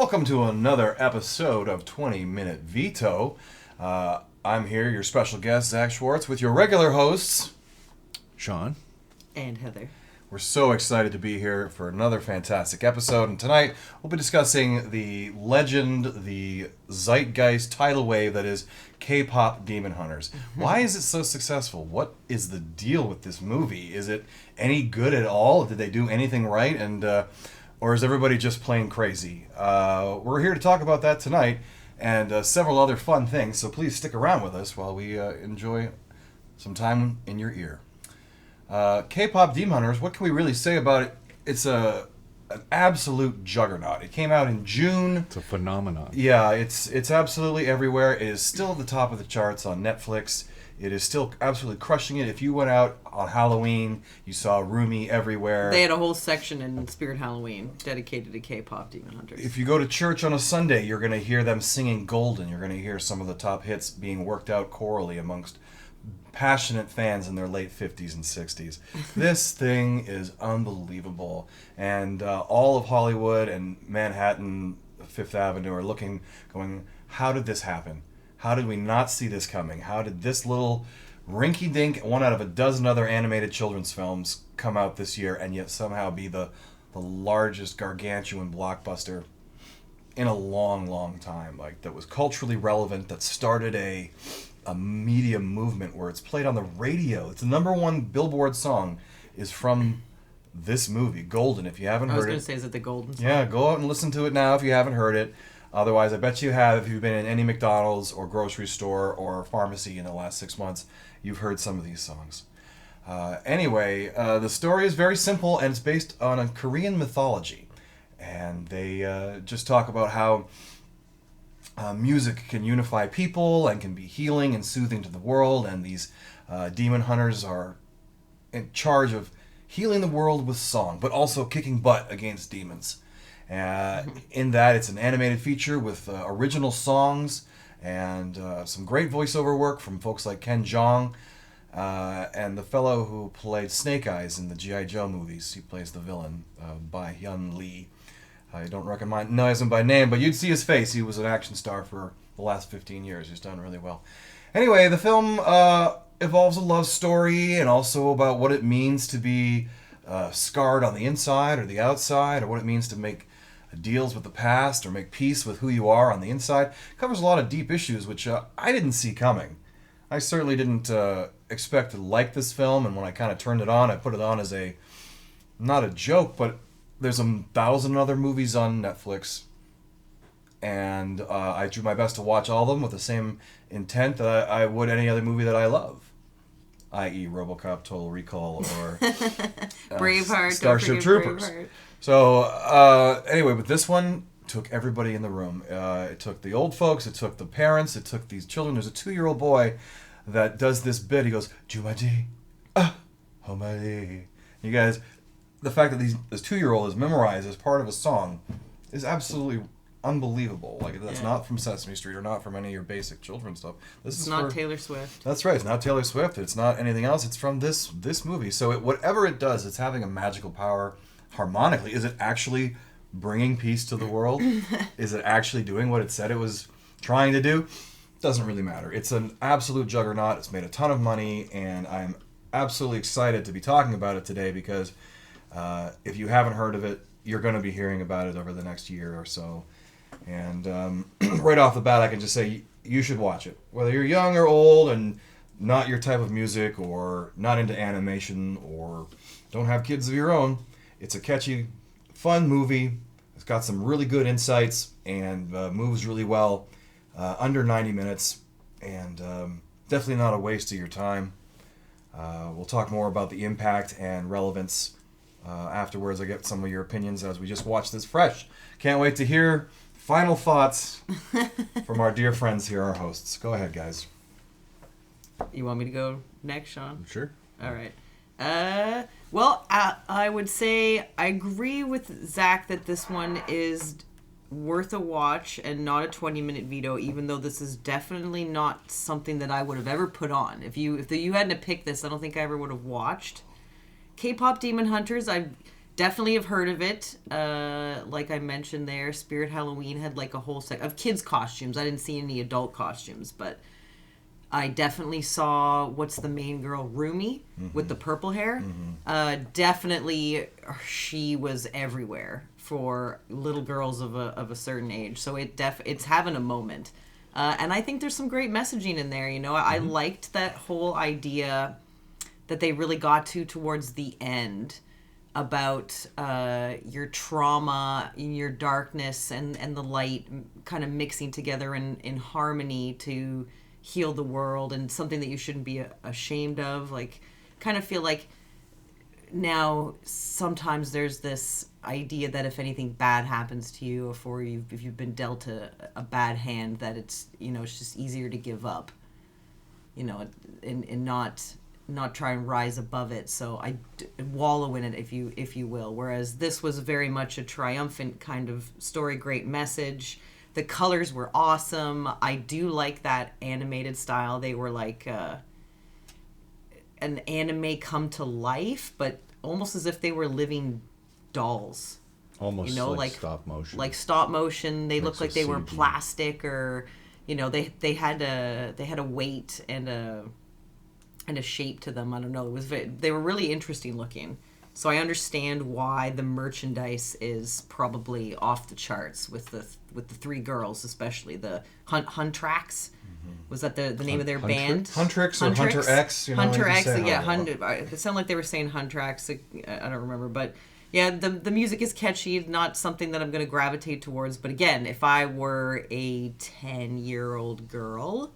Welcome to another episode of 20 Minute Veto. I'm here, your special guest, Zach Schwartz, with your regular hosts, Sean. And Heather. We're so excited to be here for another fantastic episode, and tonight we'll be discussing the legend, the zeitgeist tidal wave that is K-pop Demon Hunters. Why is it so successful? What is the deal with this movie? Is it any good at all? Did they do anything right? Or is everybody just plain crazy? We're here to talk about that tonight and several other fun things, so please stick around with us while we enjoy some time in your ear. K-pop Demon Hunters, what can we really say about it? It's an absolute juggernaut. It came out in June. It's a phenomenon. Yeah, it's absolutely everywhere. It is still at the top of the charts on Netflix. It is still absolutely crushing it. If you went out on Halloween, you saw Rumi everywhere. They had a whole section in Spirit Halloween dedicated to K-pop Demon Hunters. If you go to church on a Sunday, you're going to hear them singing Golden. You're going to hear some of the top hits being worked out chorally amongst passionate fans in their late 50s and 60s. This thing is unbelievable. And all of Hollywood and Manhattan, Fifth Avenue are looking, going, how did this happen? How did we not see this coming? How did this little rinky-dink, one out of a dozen other animated children's films come out this year and yet somehow be the largest gargantuan blockbuster in a long, long time? Like, that was culturally relevant, that started a media movement where it's played on the radio. It's the number one Billboard song is from this movie, Golden. If you haven't heard it. I was going to say, is it the Golden song? Yeah, go out and listen to it now if you haven't heard it. Otherwise, I bet you have. If you've been in any McDonald's or grocery store or pharmacy in the last 6 months, you've heard some of these songs. Anyway, the story is very simple, and it's based on a Korean mythology. And they just talk about how music can unify people and can be healing and soothing to the world, and these demon hunters are in charge of healing the world with song, but also kicking butt against demons. In that, it's an animated feature with original songs and some great voiceover work from folks like Ken Jeong and the fellow who played Snake Eyes in the G.I. Joe movies. He plays the villain, Bae Hyun Lee. I don't recognize him by name, but you'd see his face. He was an action star for the last 15 years. He's done really well. Anyway, the film involves a love story and also about what it means to be scarred on the inside or the outside, or what it means to make deals with the past or make peace with who you are on the inside. It covers a lot of deep issues, which I didn't see coming. I certainly didn't expect to like this film, and when I kind of turned it on, I put it on as not a joke, but there's 1,000 other movies on Netflix, and I do my best to watch all of them with the same intent that I would any other movie that I love, i.e. RoboCop, Total Recall, or Braveheart, Starship Troopers. Braveheart. So anyway, but this one took everybody in the room. It took the old folks, it took the parents, it took these children. There's a 2-year-old boy that does this bit. He goes, Jumaji, Homadi. You guys, the fact that this 2-year-old is memorized as part of a song is absolutely unbelievable. Like, that's not from Sesame Street or not from any of your basic children's stuff. It's not Taylor Swift. That's right. It's not Taylor Swift. It's not anything else. It's from this movie. So whatever it does, it's having a magical power harmonically. Is it actually bringing peace to the world? Is it actually doing what it said it was trying to do? Doesn't really matter. It's an absolute juggernaut. It's made a ton of money, and I'm absolutely excited to be talking about it today because if you haven't heard of it, you're going to be hearing about it over the next year or so. And right off the bat, I can just say you should watch it. Whether you're young or old and not your type of music or not into animation or don't have kids of your own, it's a catchy, fun movie. It's got some really good insights and moves really well. Under 90 minutes, and definitely not a waste of your time. We'll talk more about the impact and relevance afterwards. I get some of your opinions as we just watch this fresh. Can't wait to hear final thoughts from our dear friends here, our hosts. Go ahead, guys. You want me to go next, Sean? Sure. All right. Well, I would say I agree with Zach that this one is worth a watch and not a 20-minute veto, even though this is definitely not something that I would have ever put on. If you hadn't picked this, I don't think I ever would have watched K-pop Demon Hunters. definitely have heard of it. Like I mentioned there, Spirit Halloween had like a whole set of kids' costumes. I didn't see any adult costumes, but I definitely saw, what's the main girl, Rumi, with the purple hair. Definitely, she was everywhere for little girls of a certain age. So it's having a moment. And I think there's some great messaging in there. You know, I liked that whole idea that they really got to towards the end about your trauma, your darkness, and the light kind of mixing together in harmony to heal the world, and something that you shouldn't be ashamed of. Like, kind of feel like now sometimes there's this idea that if anything bad happens to you, or if you've been dealt a bad hand, that it's, you know, it's just easier to give up, you know, and not try and rise above it. So wallow in it, if you will. Whereas this was very much a triumphant kind of story, great message. The colors were awesome. I do like that animated style. They were like an anime come to life, but almost as if they were living dolls. Almost, you know, like stop motion. Like stop motion. They Like looked like some they were CG. plastic, or, you know, they had a weight and a shape to them. I don't know. They were really interesting looking. So I understand why the merchandise is probably off the charts with the three girls, especially the Huntrax. Was that the name of their band? Huntrix or Hunter X? You know, Hunter you can X. say Yeah, however. it sounded like they were saying Huntrax. I don't remember, but yeah, the music is catchy. Not something that I'm going to gravitate towards. But again, if I were a 10-year-old girl,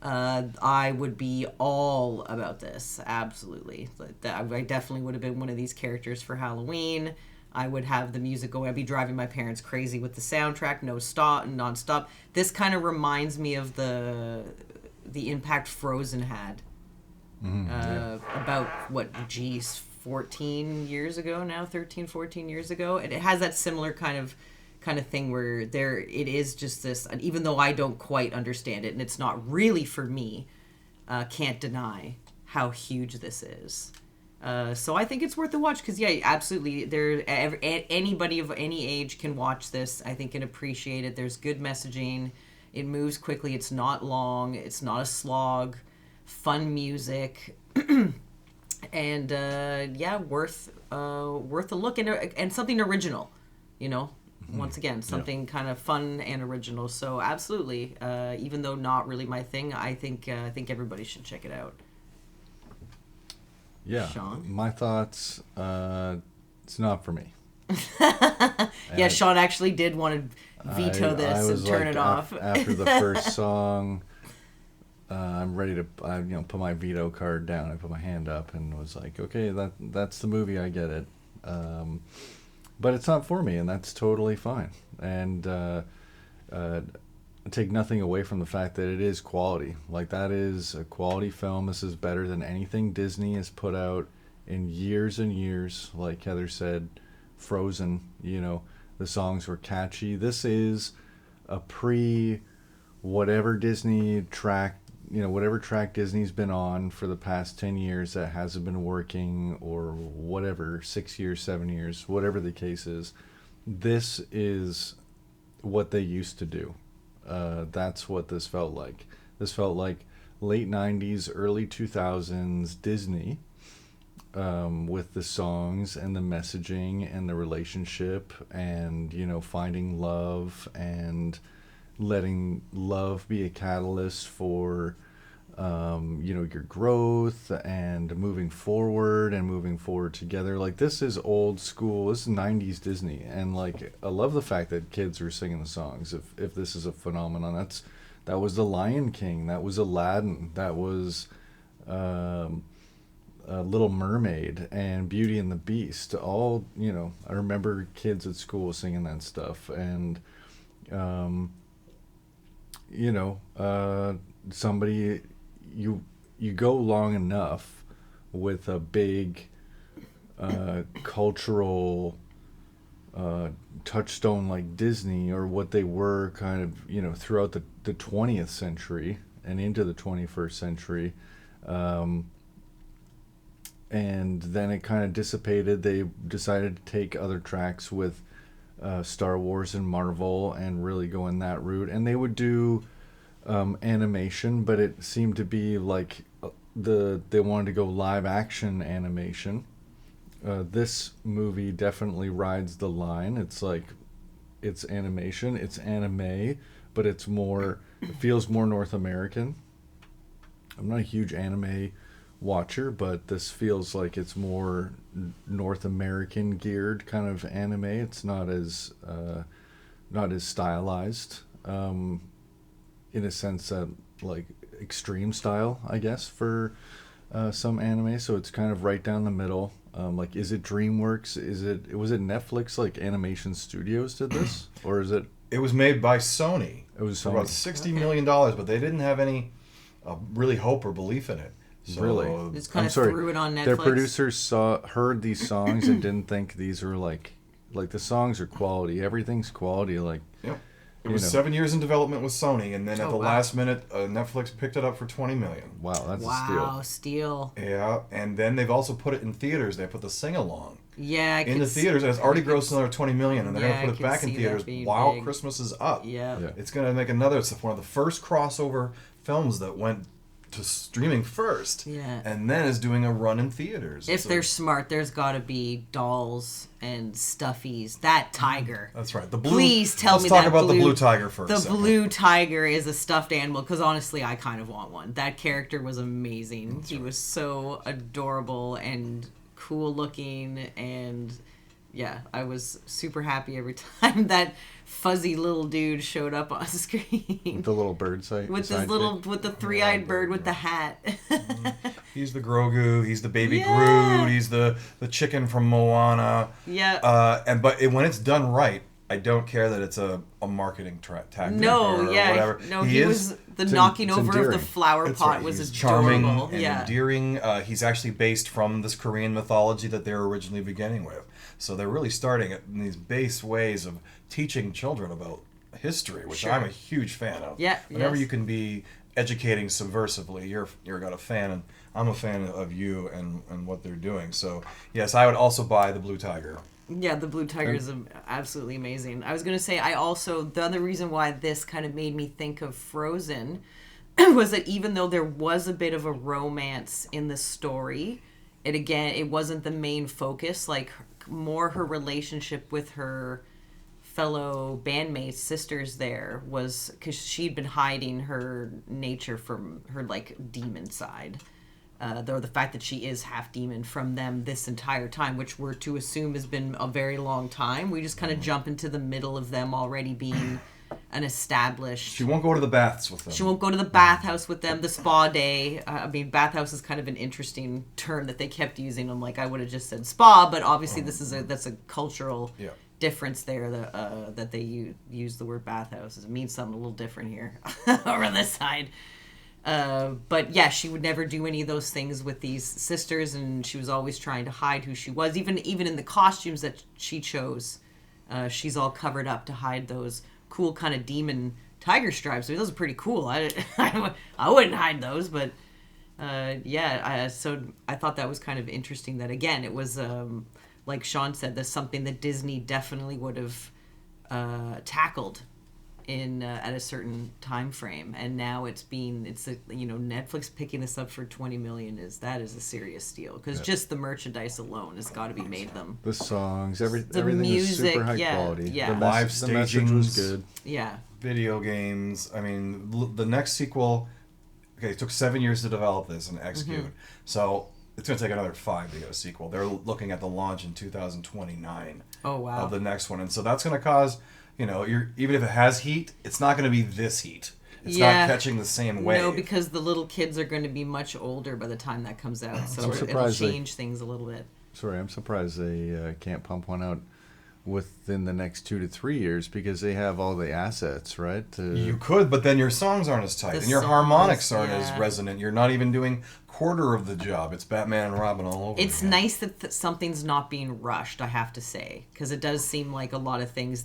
I would be all about this. Absolutely. I definitely would have been one of these characters for Halloween. I would have the music going. I'd be driving my parents crazy with the soundtrack, non-stop. This kind of reminds me of the impact Frozen had. About, 14 years ago now, 13, 14 years ago. And it has that similar kind of thing where it is just this, and even though I don't quite understand it and it's not really for me, can't deny how huge this is. So I think it's worth a watch, because yeah, absolutely, anybody of any age can watch this, I think, and appreciate it. There's good messaging, it moves quickly, it's not long, it's not a slog, fun music, and yeah, worth a look, and something original, you know. Once again, something kind of fun and original. So absolutely, even though not really my thing, I think everybody should check it out. Yeah. Sean? My thoughts, it's not for me. Yeah, Sean actually did want to veto this and turn it off. After the first song, I'm ready to put my veto card down. I put my hand up and was like, okay, that's the movie, I get it. But it's not for me, and that's totally fine. And take nothing away from the fact that it is quality. Like, that is a quality film. This is better than anything Disney has put out in years and years. Like Heather said, Frozen, the songs were catchy. This is a whatever Disney track, whatever track Disney's been on for the past 10 years that hasn't been working, or whatever, 6 years, 7 years, whatever the case is. This is what they used to do. That's what this felt like. This felt like late 90s, early 2000s Disney, with the songs and the messaging and the relationship and, finding love and letting love be a catalyst for, your growth and moving forward together. Like, this is old school. This is 90s Disney. And, like, I love the fact that kids are singing the songs. If this is a phenomenon, that was The Lion King. That was Aladdin. That was Little Mermaid and Beauty and the Beast. All, I remember kids at school singing that stuff. And, somebody, you go long enough with a big cultural touchstone like Disney, or what they were kind of, throughout the 20th century and into the 21st century, and then it kind of dissipated. They decided to take other tracks with Star Wars and Marvel and really go in that route. And they would do animation, but it seemed to be like they wanted to go live action animation. This movie definitely rides the line. It's like it's animation, it's anime, but it feels more North American. I'm not a huge anime watcher, but this feels like it's more North American geared kind of anime. It's not as stylized, in a sense that like extreme style, I guess, for some anime. So it's kind of right down the middle. Like, is it DreamWorks? Was it Netflix, like Animation Studios did this, or is it? It was made by Sony. It was for Sony. about $60 million, but they didn't have any really hope or belief in it. So, Really? Just kind of threw it on Netflix. Their producers heard these songs and didn't think these were like the songs are quality. Everything's quality. Like, Yep. It was 7 years in development with Sony, and then at the wow. last minute, Netflix picked it up for $20 million. wow, that's a Wow, steal. steal. Yeah, and then they've also put it in theaters. They put the sing along Yeah, in the theaters, and it's already grossed another $20 million, and they're Yeah, going to I put it could back in see that theaters being while big. Christmas is up. Yeah. Yeah. It's going to make another. It's one of the first crossover films that went to streaming first, Yeah. and then is doing a run in theaters. If So- they're smart, there's got to be dolls and stuffies. That tiger. That's right. The blue. Please tell let's me talk that about blue, the blue tiger for a The second. blue tiger is a stuffed animal, because honestly, I kind of want one. That character was amazing. He was so adorable and cool looking, and yeah, I was super happy every time that fuzzy little dude showed up on screen. The little bird sight. With this with the three-eyed bird with the hat. He's the Grogu. He's the baby Yeah. Groot. He's the chicken from Moana. Yeah. When it's done right, I don't care that it's a marketing tactic No, or yeah. whatever. No, he was the knocking it's over of the endearing. flower That's pot right. was He's adorable. charming and Yeah. endearing. He's actually based from this Korean mythology that they were originally beginning with. So they're really starting at these base ways of teaching children about history, which Sure. I'm a huge fan of. Yeah, Whenever yes. you can be educating subversively, you're got a fan, and I'm a fan of you and what they're doing. So yes, I would also buy the Blue Tiger. Yeah, the blue tiger is absolutely amazing. I was going to say, the other reason why this kind of made me think of Frozen was that even though there was a bit of a romance in the story, it wasn't the main focus. Like, more her relationship with her fellow bandmates, sisters there, was because she'd been hiding her nature from her, like, demon side. Though the fact that she is half demon from them this entire time, which we're to assume has been a very long time. We just kind of jump into the middle of them already being an established... She won't go to the baths with them. She won't go to the bathhouse with them, the spa day. Bathhouse is kind of an interesting term that they kept using. I'm like, I would have just said spa, but obviously that's a cultural difference there that they use the word bathhouse. It means something a little different here over this side. But yeah, she would never do any of those things with these sisters, and she was always trying to hide who she was. Even in the costumes that she chose, she's all covered up to hide those cool kind of demon tiger stripes. Those are pretty cool. I wouldn't hide those, but so I thought that was kind of interesting. That again, it was like Sean said, that's something that Disney definitely would have tackled in at a certain time frame, and now Netflix picking this up for $20 million is a serious steal, because just the merchandise alone has got to be made them. The songs, everything music, was super high yeah, quality. yeah. The Live the message was stagings. good. Yeah, Video games. I mean, the next sequel. Okay, it took 7 years to develop this and execute. So it's going to take another 5 to get a sequel. They're looking at the launch in 2029. Oh wow. Of the next one, and so that's going to cause, even if it has heat, it's not going to be this heat. It's not catching the same wave. No, because the little kids are going to be much older by the time that comes out, so it'll change things a little bit. Sorry, I'm surprised they can't pump one out within the next 2 to 3 years, because they have all the assets, right? You could, but then your songs aren't as tight, and your harmonics aren't as resonant. You're not even doing quarter of the job. It's Batman and Robin all over. It's again. nice that something's not being rushed, I have to say, because it does seem like a lot of things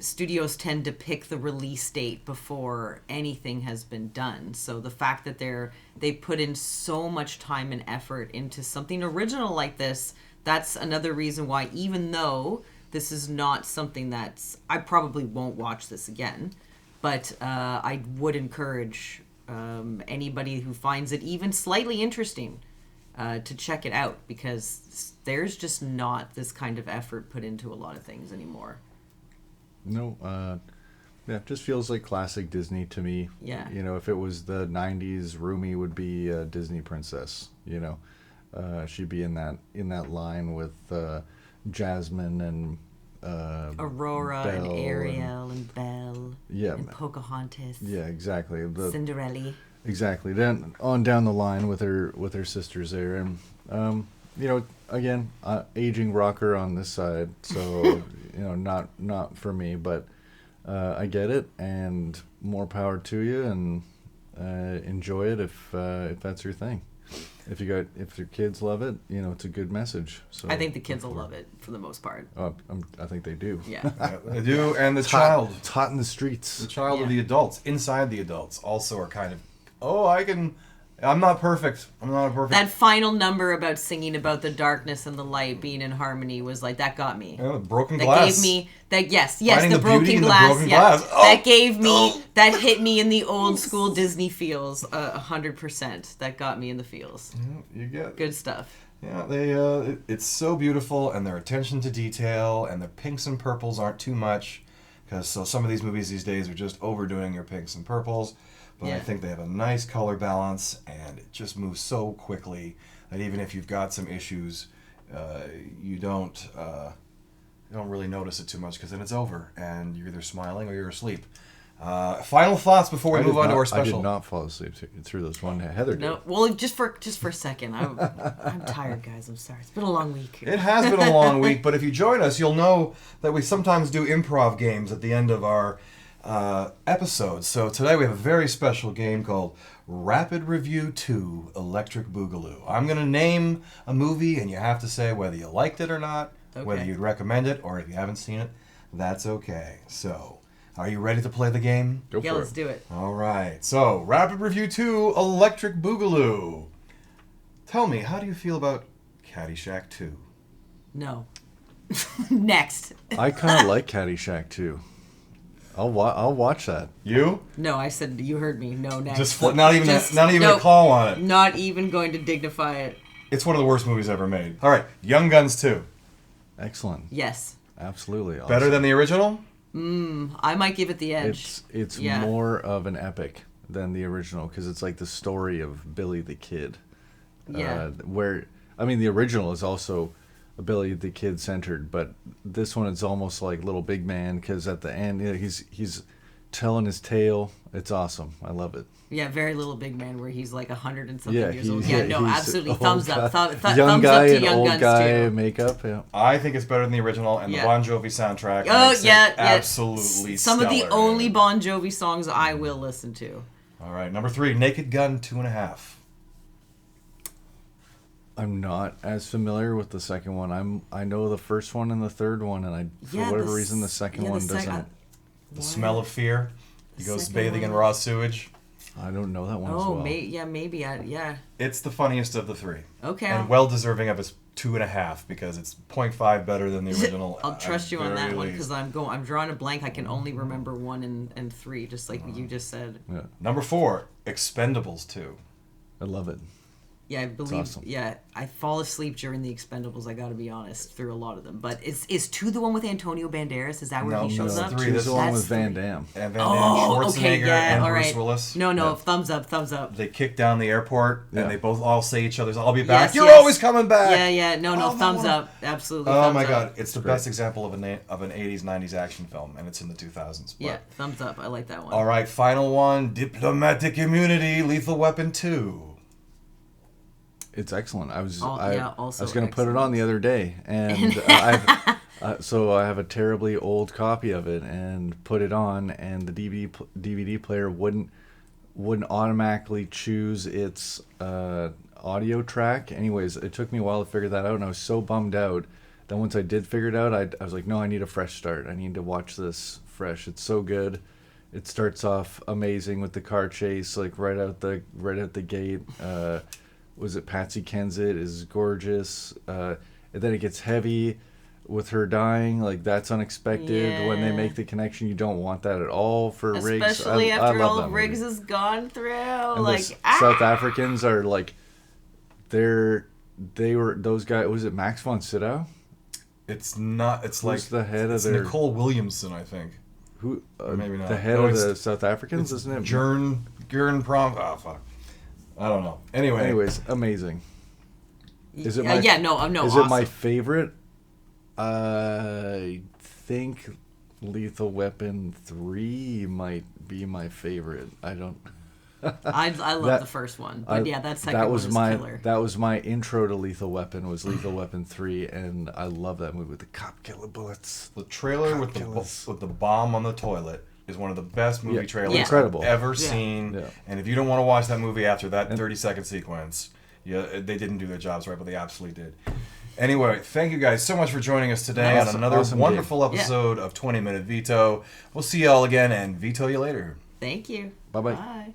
studios tend to pick the release date before anything has been done. So the fact that they put in so much time and effort into something original like this, that's another reason why, even though this is not something I probably won't watch this again, but I would encourage anybody who finds it even slightly interesting to check it out, because there's just not this kind of effort put into a lot of things anymore. No, yeah, it just feels like classic Disney to me. Yeah. You know, if it was the 90s, Rumi would be a Disney princess, you know. She'd be in that line with Jasmine and Aurora and Belle Ariel and Belle. Yeah. And Pocahontas. Yeah, exactly. Cinderella. Exactly. Then on down the line with her sisters there, and you know, again, aging rocker on this side, so you know, not for me, but I get it, and more power to you, and enjoy it if that's your thing. If your kids love it, you know, it's a good message. So I think the kids will love it for the most part. I think they do. Yeah. They do, and the It's child. It's hot in the streets. The child of Yeah. the adults, inside the adults, also are kind of, I'm not perfect. I'm not a perfect. That final number about singing about the darkness and the light being in harmony was like, that got me. Yeah, broken That glass. gave me that. Yes, Finding the the beauty broken in the glass. broken Yeah, glass. Oh, that gave me that hit me in the old school Disney feels 100%. That got me in the feels. You get Good stuff. Yeah, it's so beautiful, and their attention to detail, and their pinks and purples aren't too much, because some of these movies these days are just overdoing your pinks and purples. But I Yeah. think they have a nice color balance, and it just moves so quickly that even if you've got some issues, you don't really notice it too much, because then it's over, and you're either smiling or you're asleep. Final thoughts before we move on to our I special. did not fall asleep through this one. Heather did. No, well, just for a second. I'm tired, guys. I'm sorry. It's been a long week. It has been a long week, but if you join us, you'll know that we sometimes do improv games at the end of our episodes. So today we have a very special game called Rapid Review 2 Electric Boogaloo. I'm going to name a movie, and you have to say whether you liked it or not, whether Okay. you'd recommend it, or if you haven't seen it, that's okay. So, are you ready to play the game? Go Yeah, for let's it. do it. All right. So, Rapid Review 2 Electric Boogaloo. Tell me, how do you feel about Caddyshack 2? No. Next. I kind of like Caddyshack too. I'll watch that. You? No, I said you heard me. No, next. Just not even Just- a nope. call on it. Not even going to dignify it. It's one of the worst movies ever made. All right, Young Guns 2. Excellent. Yes. Absolutely. Awesome. Better than the original? I might give it the edge. It's Yeah. more of an epic than the original, because it's like the story of Billy the Kid. Yeah. Where I mean, the original is also a Billy the Kid centered, but this one is almost like Little Big Man, because at the end, you know, he's telling his tale. It's awesome. I love it. Yeah, very Little Big Man, where he's like 100 and something years old. he's- Yeah, no, he's absolutely. old Thumbs guy. up. Young Thumbs guy up to and Young old Guns guy too. makeup. Yeah. I think it's better than the original, and Yeah. the Bon Jovi soundtrack Oh, makes yeah, it yeah. absolutely Some of the stellar. only Bon Jovi songs I will listen to. All right, number 3, Naked Gun 2.5. I'm not as familiar with the second one. I know the first one and the third one, and for Yeah, whatever reason the second one doesn't. The Smell of Fear. He The goes second bathing in one. raw sewage. I don't know that one as Oh, well. maybe. Yeah. It's the funniest of the 3. Okay. And well deserving of its 2.5, because it's 0.5 better than the original. I'll trust you on very that one, least. because I'm drawing a blank. I can only remember 1 and 3, just like you just said. Yeah, Number 4, Expendables 2. I love it. Yeah, I believe. awesome. Yeah, I fall asleep during the Expendables. I got to be honest, through a lot of them. But is 2 the one with Antonio Banderas? Is that where he shows no, up? 3, He's this the is- one That's with Van 3. Damme. And Van Damme, Oh, Schwarzenegger, okay, yeah, and all Bruce right. Willis. No, Yeah. thumbs up. They kick down the airport, Yeah. and they both all say each other's, "I'll be back." Yes, You're yes. always coming back. Yeah. No, Oh, thumbs no. up. Absolutely. Oh thumbs my up. god, it's the Great. best example of an 80s, 90s action film, and it's in the 2000s. But, Yeah, thumbs up. I like that one. all right, final one, Diplomatic Immunity, Lethal Weapon 2. It's excellent. I was Also I was going to put it on the other day, and so I have a terribly old copy of it and put it on, and the DVD player wouldn't automatically choose its audio track. Anyways, it took me a while to figure that out, and I was so bummed out Then once I did figure it out, I was like, no, I need a fresh start. I need to watch this fresh. It's so good. It starts off amazing with the car chase, like right out the gate. Was it Patsy Kensit is gorgeous, and then it gets heavy with her dying. Like that's unexpected. When they make the connection, you don't want that at all for Riggs. Especially I after love all that Riggs movie. has gone through. And Like South Africans are like, they were those guys. Was it Max von Sydow? It's not. It's like the head it's of their Nicole Williamson, I think. who? Maybe not. The head No, of it's- the South Africans, isn't it? Gern Prom. Oh fuck. I don't know. Anyways, amazing. Is it my? no. Is awesome. it my favorite? I think Lethal Weapon 3 might be my favorite. I don't. I love That- the first one, but that second that was one is my killer. that was my intro to Lethal Weapon. Was Lethal Weapon 3, and I love that movie with the cop killer bullets. The trailer with Calculus. the bomb on the toilet is one of the best movie trailers Incredible. I've ever seen. Yeah. And if you don't want to watch that movie after that 30-second sequence, they didn't do their jobs right, but they absolutely did. Anyway, thank you guys so much for joining us today on another awesome wonderful episode of 20 Minute Veto. We'll see y'all again and veto you later. Thank you. Bye-bye. Bye.